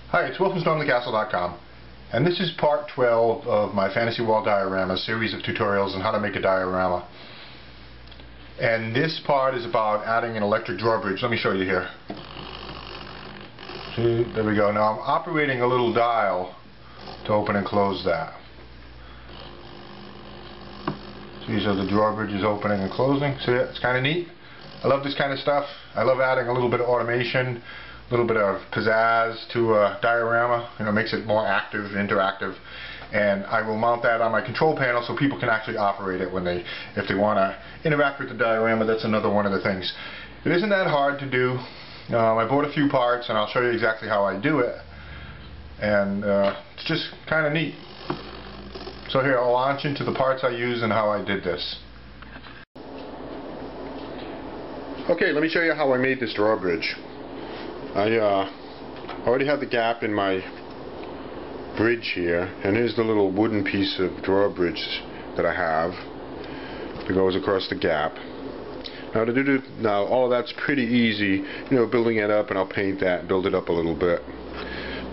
Hi, it's Will from StormTheCastle.com, and this is part 12 of my Fantasy Wall Diorama series of tutorials on how to make a diorama. And this part is about adding an electric drawbridge. Let me show you here. See, there we go. Now I'm operating a little dial to open and close that. See, so the drawbridge is opening and closing. See it? It's kind of neat. I love this kind of stuff. I love adding a little bit of automation, a little bit of pizzazz to a diorama. You know, makes it more active, interactive. And I will mount that on my control panel so people can actually operate it if they want to interact with the diorama. That's another one of the things. It isn't that hard to do. I bought a few parts, and I'll show you exactly how I do it. And it's just kind of neat. So here, I'll launch into the parts I use and how I did this. Okay, let me show you how I made this drawbridge. I already have the gap in my bridge here, and here's the little wooden piece of drawbridge that I have that goes across the gap. Now all of that's pretty easy, you know, building it up, and I'll paint that and build it up a little bit.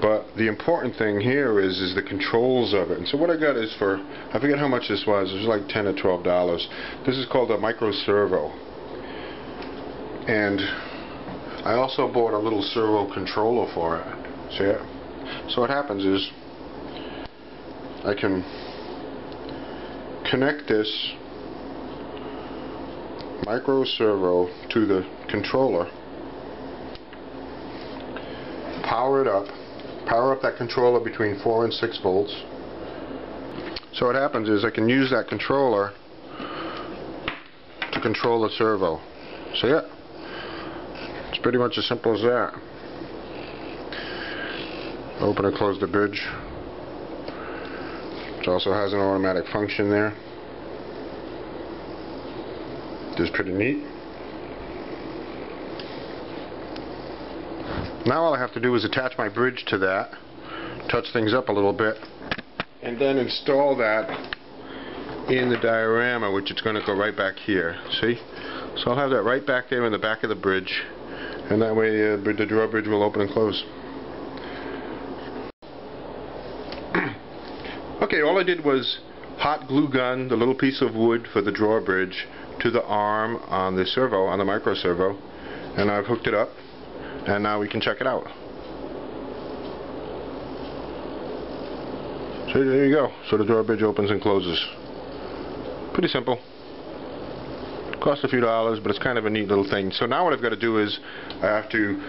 But the important thing here is the controls of it. And so what I got is I forget how much this was. It was like $10 or $12. This is called a Micro Servo. And I also bought a little servo controller for it. See it? So what happens is I can connect this Micro Servo to the controller, power up that controller between 4 and 6 volts. So what happens is I can use that controller to control the servo. See it? It's pretty much as simple as that. Open and close the bridge. It also has an automatic function there. This is pretty neat. Now all I have to do is attach my bridge to that, touch things up a little bit, and then install that in the diorama, which it's going to go right back here. See? So I'll have that right back there in the back of the bridge, and that way the drawbridge will open and close. Okay, all I did was hot glue gun the little piece of wood for the drawbridge to the arm on the servo, on the Micro Servo, and I've hooked it up, and now we can check it out. So there you go. So the drawbridge opens and closes. Pretty simple. Cost a few dollars, but it's kind of a neat little thing. So now what I've got to do is I have to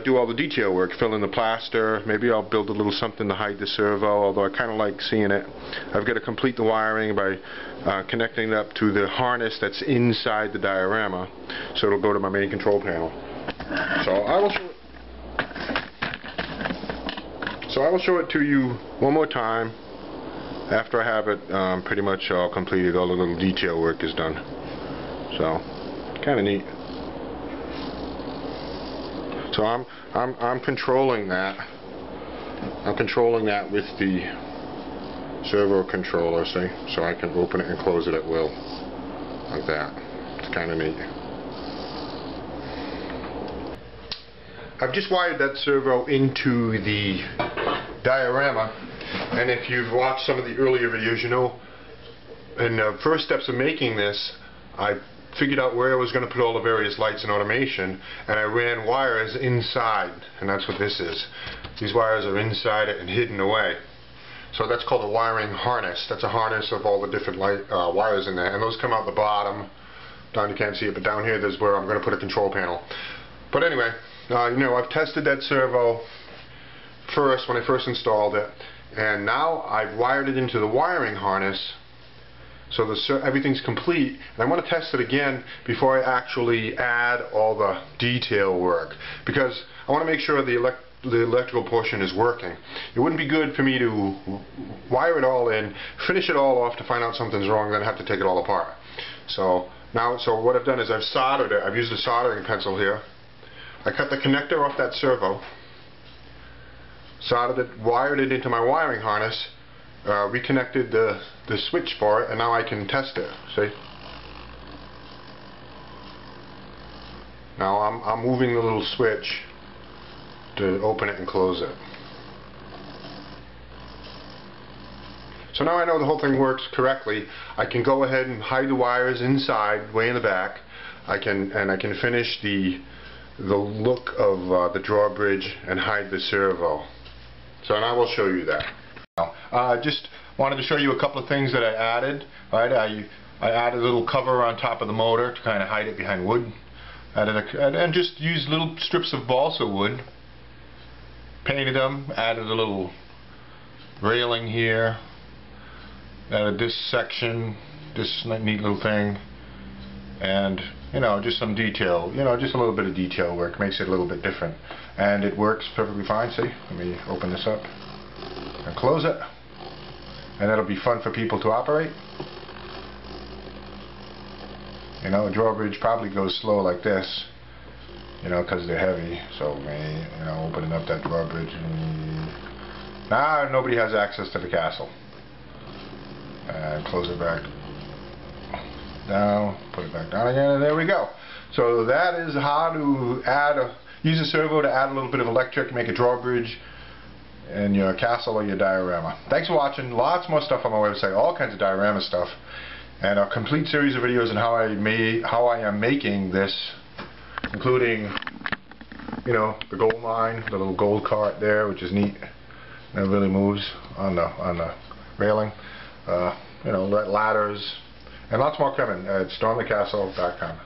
do all the detail work, fill in the plaster. Maybe I'll build a little something to hide the servo, although I kind of like seeing it. I've got to complete the wiring by connecting it up to the harness that's inside the diorama, so it'll go to my main control panel. So I will show it to you one more time after I have it pretty much all completed. All the little detail work is done. So kind of neat. So I'm controlling that. I'm controlling that with the servo controller, see? So I can open it and close it at will, like that. It's kind of neat. I've just wired that servo into the diorama, and if you've watched some of the earlier videos, you know, in the first steps of making this, I figured out where I was going to put all the various lights and automation, and I ran wires inside, and that's what this is. These wires are inside it and hidden away. So that's called a wiring harness. That's a harness of all the different wires in there, and those come out the bottom. Down you can't see it, but down here there's where I'm going to put a control panel. But anyway, you know, I've tested that servo first when I first installed it, and now I've wired it into the wiring harness. So everything's complete, and I want to test it again before I actually add all the detail work, because I want to make sure the electrical portion is working. It wouldn't be good for me to wire it all in, finish it all off to find out something's wrong, then have to take it all apart. So what I've done is I've soldered it. I've used a soldering pencil here. I cut the connector off that servo, soldered it, wired it into my wiring harness, reconnected the switch for it, and now I can test it. See? Now I'm moving the little switch to open it and close it. So now I know the whole thing works correctly. I can go ahead and hide the wires inside, way in the back. I can finish the look of the drawbridge and hide the servo. So and I will show you that. Just wanted to show you a couple of things that I added. Right, I added a little cover on top of the motor to kind of hide it behind wood. And just used little strips of balsa wood. Painted them. Added a little railing here. Added this section, this neat little thing, and just some detail, just a little bit of detail work makes it a little bit different, and it works perfectly fine. See, let me open this up and close it, and it'll be fun for people to operate. A drawbridge probably goes slow like this, because they're heavy. So opening up that drawbridge, now nobody has access to the castle. And close it back down, put it back down again, and there we go. So that is how to use a servo to add a little bit of electric, make a drawbridge in your castle or your diorama. Thanks for watching. Lots more stuff on my website, all kinds of diorama stuff, and a complete series of videos on how I am making this, including the gold mine, the little gold cart there, which is neat. It really moves on the railing. Ladders, and lots more coming at stormthecastle.com.